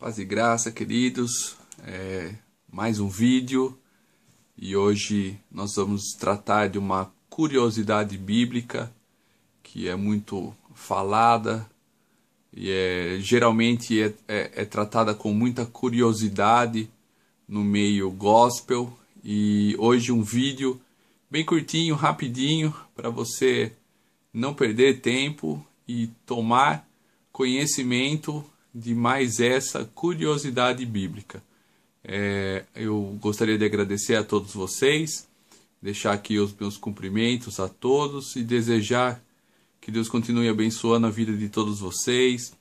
Paz e graça, queridos, mais um vídeo e hoje nós vamos tratar de uma curiosidade bíblica que é muito falada e geralmente é tratada com muita curiosidade no meio gospel. E hoje um vídeo bem curtinho, rapidinho, para você não perder tempo e tomar conhecimento de mais essa curiosidade bíblica. Eu gostaria de agradecer a todos vocês, deixar aqui os meus cumprimentos a todos e desejar que Deus continue abençoando a vida de todos vocês,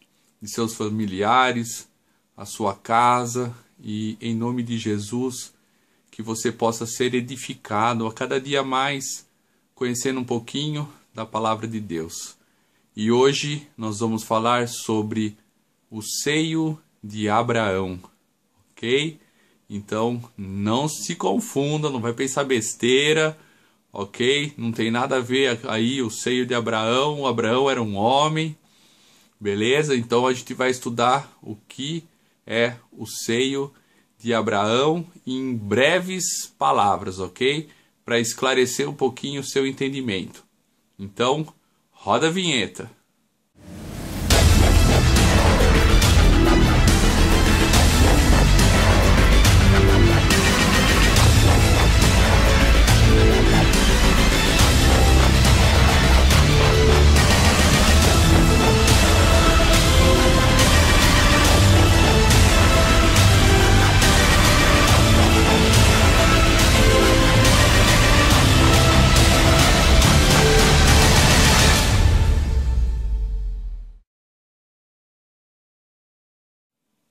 de seus familiares, a sua casa, e em nome de Jesus que você possa ser edificado a cada dia mais, conhecendo um pouquinho da palavra de Deus. E hoje nós vamos falar sobre o seio de Abraão, ok? Então não se confunda, não vai pensar besteira, ok? Não tem nada a ver aí o seio de Abraão. Abraão era um homem, beleza? Então a gente vai estudar o que é o seio de Abraão em breves palavras, ok? Para esclarecer um pouquinho o seu entendimento. Então, roda a vinheta.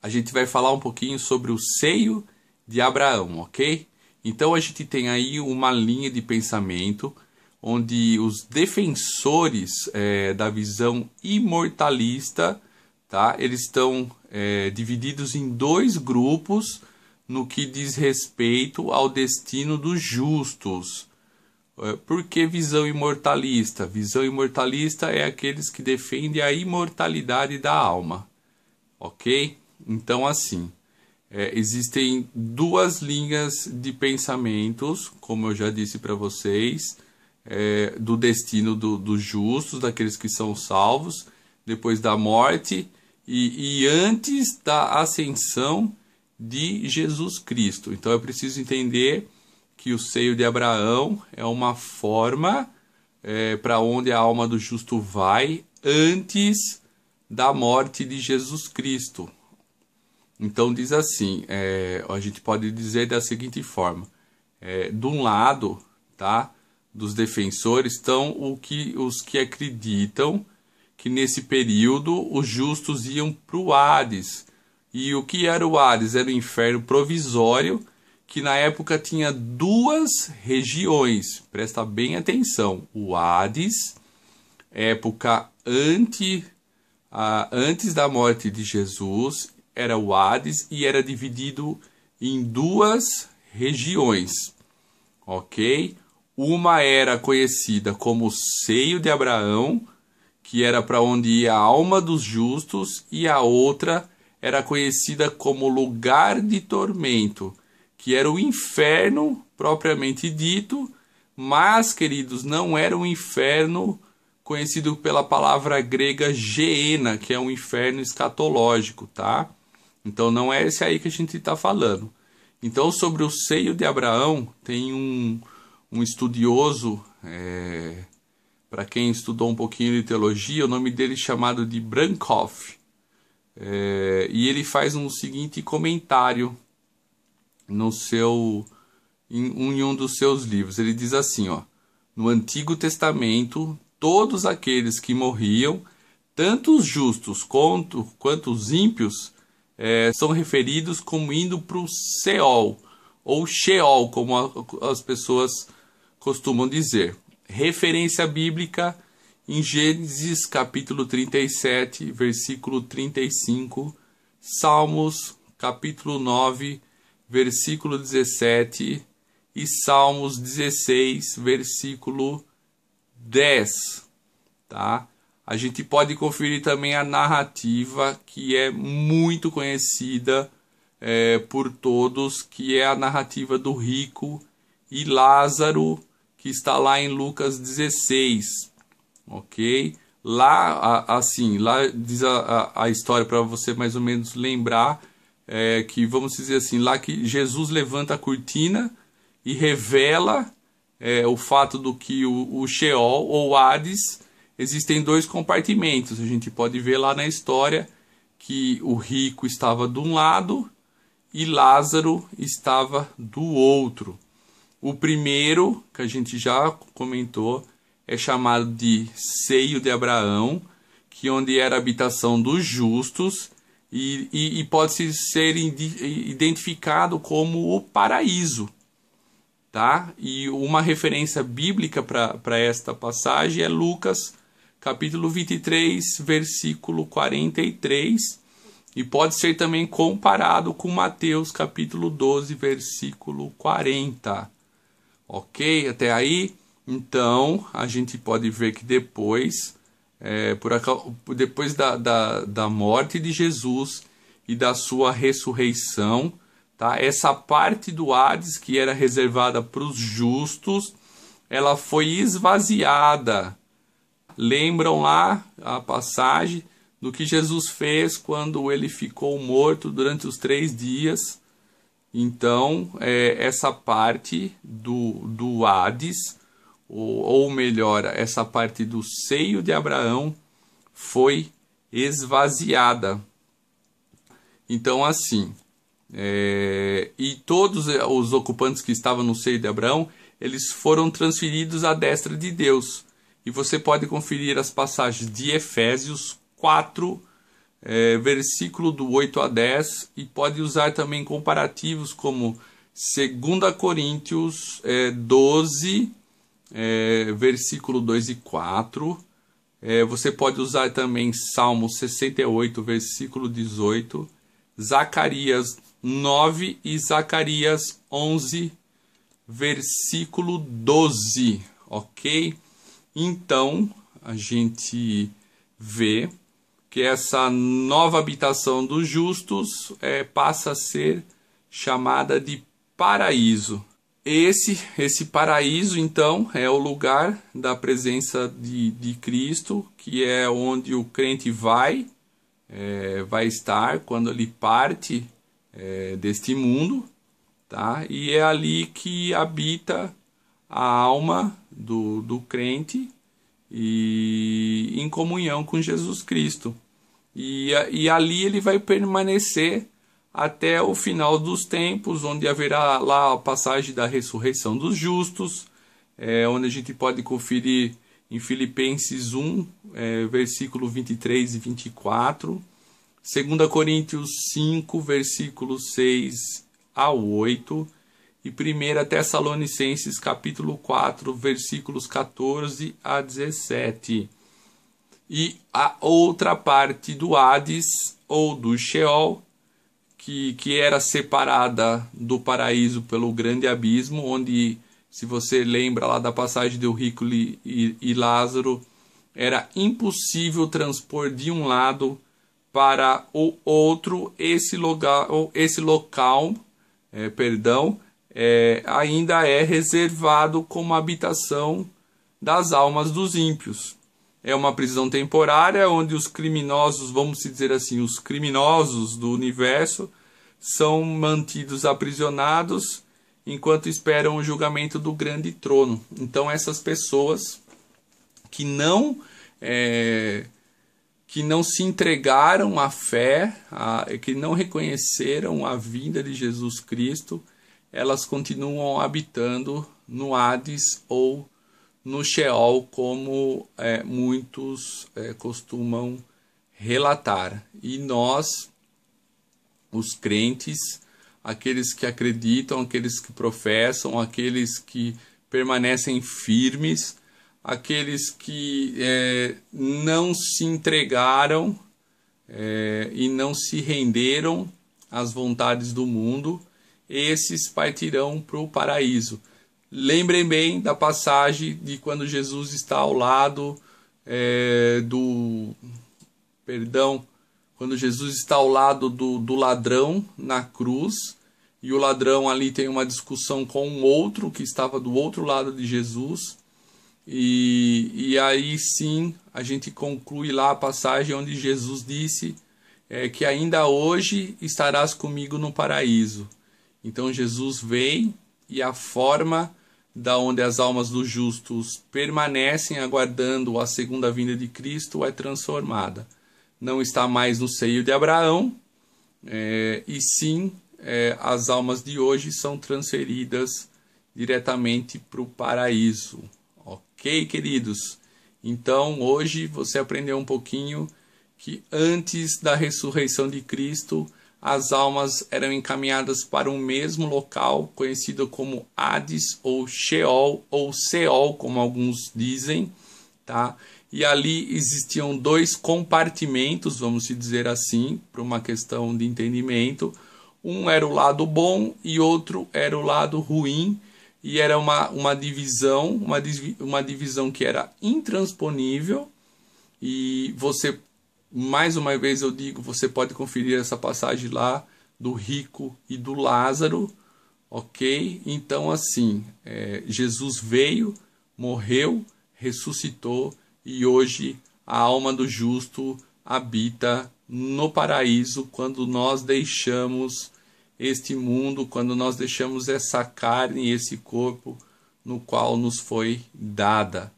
A gente vai falar um pouquinho sobre o seio de Abraão, ok? Então a gente tem aí uma linha de pensamento onde os defensores da visão imortalista, tá? Eles estão divididos em dois grupos no que diz respeito ao destino dos justos. Por que visão imortalista? Visão imortalista é aqueles que defendem a imortalidade da alma, ok? Então, assim, existem duas linhas de pensamentos, como eu já disse para vocês, do destino dos justos, daqueles que são salvos, depois da morte e antes da ascensão de Jesus Cristo. Então, é preciso entender que o seio de Abraão é uma forma para onde a alma do justo vai antes da morte de Jesus Cristo. Então diz assim, a gente pode dizer da seguinte forma, de um lado, tá, dos defensores estão os que acreditam que nesse período os justos iam para o Hades. E o que era o Hades? Era o inferno provisório, que na época tinha duas regiões, presta bem atenção, o Hades, época antes da morte de Jesus, era o Hades e era dividido em duas regiões, ok? Uma era conhecida como o seio de Abraão, que era para onde ia a alma dos justos, e a outra era conhecida como lugar de tormento, que era o inferno propriamente dito, mas, queridos, não era um inferno conhecido pela palavra grega Geena, que é um inferno escatológico, tá? Então não é esse aí que a gente está falando. Então sobre o seio de Abraão tem um estudioso, para quem estudou um pouquinho de teologia, o nome dele é chamado de Brankhoff. E ele faz um seguinte comentário em um dos seus livros. Ele diz assim, ó: no Antigo Testamento, todos aqueles que morriam, tanto os justos quanto os ímpios, são referidos como indo para o Seol, ou Sheol, como as pessoas costumam dizer. Referência bíblica em Gênesis capítulo 37, versículo 35, Salmos capítulo 9, versículo 17 e Salmos 16, versículo 10, tá? a gente pode conferir também a narrativa que é muito conhecida por todos, que é a narrativa do rico e Lázaro, que está lá em Lucas 16, ok? Lá, assim, lá diz a história, para você mais ou menos lembrar, que vamos dizer assim, lá que Jesus levanta a cortina e revela o fato do que o Sheol ou Hades existem dois compartimentos. A gente pode ver lá na história que o rico estava de um lado e Lázaro estava do outro. O primeiro, que a gente já comentou, é chamado de seio de Abraão, que onde era a habitação dos justos, e pode ser identificado como o paraíso. Tá? E uma referência bíblica para esta passagem é Lucas, capítulo 23, versículo 43, e pode ser também comparado com Mateus, capítulo 12, versículo 40. Ok? Até aí? Então, a gente pode ver que depois, depois da morte de Jesus e da sua ressurreição, tá? Essa parte do Hades que era reservada para os justos, ela foi esvaziada. Lembram lá a passagem do que Jesus fez quando ele ficou morto durante os 3 dias? Então, essa parte do Hades, ou melhor, essa parte do seio de Abraão foi esvaziada. Então, assim, e todos os ocupantes que estavam no seio de Abraão, eles foram transferidos à destra de Deus. E você pode conferir as passagens de Efésios 4, versículo do 8 a 10, e pode usar também comparativos como 2 Coríntios 12, versículo 2 e 4. Você pode usar também Salmo 68, versículo 18, Zacarias 9 e Zacarias 11, versículo 12, ok? Então, a gente vê que essa nova habitação dos justos passa a ser chamada de paraíso. Esse paraíso, então, é o lugar da presença de Cristo, que é onde o crente vai estar quando ele parte deste mundo, tá? E é ali que habita a alma do crente e em comunhão com Jesus Cristo. E ali ele vai permanecer até o final dos tempos, onde haverá lá a passagem da ressurreição dos justos, onde a gente pode conferir em Filipenses 1, versículo 23 e 24, 2 Coríntios 5, versículos 6 a 8, e 1 Tessalonicenses capítulo 4, versículos 14 a 17. E a outra parte do Hades, ou do Sheol, que era separada do paraíso pelo grande abismo, onde, se você lembra lá da passagem do rico e Lázaro, era impossível transpor de um lado para o outro. Esse local ainda é reservado como habitação das almas dos ímpios. É uma prisão temporária onde os criminosos, vamos dizer assim, os criminosos do universo são mantidos aprisionados enquanto esperam o julgamento do grande trono. Então essas pessoas que não se entregaram à fé, que não reconheceram a vinda de Jesus Cristo, elas continuam habitando no Hades ou no Sheol, como muitos costumam relatar. E nós, os crentes, aqueles que acreditam, aqueles que professam, aqueles que permanecem firmes, aqueles que não se entregaram e não se renderam às vontades do mundo, esses partirão para o paraíso. Lembrem bem da passagem de quando Jesus está ao lado quando Jesus está ao lado do ladrão na cruz, e o ladrão ali tem uma discussão com um outro que estava do outro lado de Jesus, e aí sim a gente conclui lá a passagem onde Jesus disse que ainda hoje estarás comigo no paraíso. Então Jesus vem, e a forma da onde as almas dos justos permanecem aguardando a segunda vinda de Cristo é transformada. Não está mais no seio de Abraão, e sim as almas de hoje são transferidas diretamente para o paraíso. Ok, queridos? Então, hoje você aprendeu um pouquinho que antes da ressurreição de Cristo, as almas eram encaminhadas para um mesmo local, conhecido como Hades, ou Sheol, ou Seol, como alguns dizem, tá? E ali existiam dois compartimentos, vamos dizer assim, para uma questão de entendimento. Um era o lado bom e outro era o lado ruim, e era uma divisão que era intransponível. E você, mais uma vez eu digo, você pode conferir essa passagem lá do rico e do Lázaro, ok? Então assim, Jesus veio, morreu, ressuscitou, e hoje a alma do justo habita no paraíso quando nós deixamos este mundo, quando nós deixamos essa carne e esse corpo no qual nos foi dada.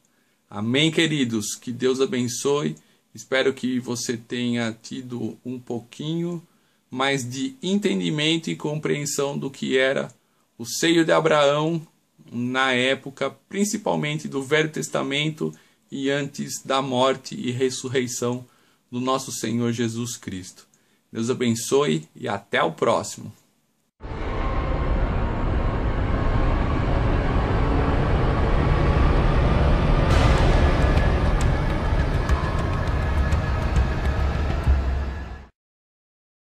Amém, queridos? Que Deus abençoe. Espero que você tenha tido um pouquinho mais de entendimento e compreensão do que era o seio de Abraão na época, principalmente do Velho Testamento e antes da morte e ressurreição do nosso Senhor Jesus Cristo. Deus abençoe e até o próximo.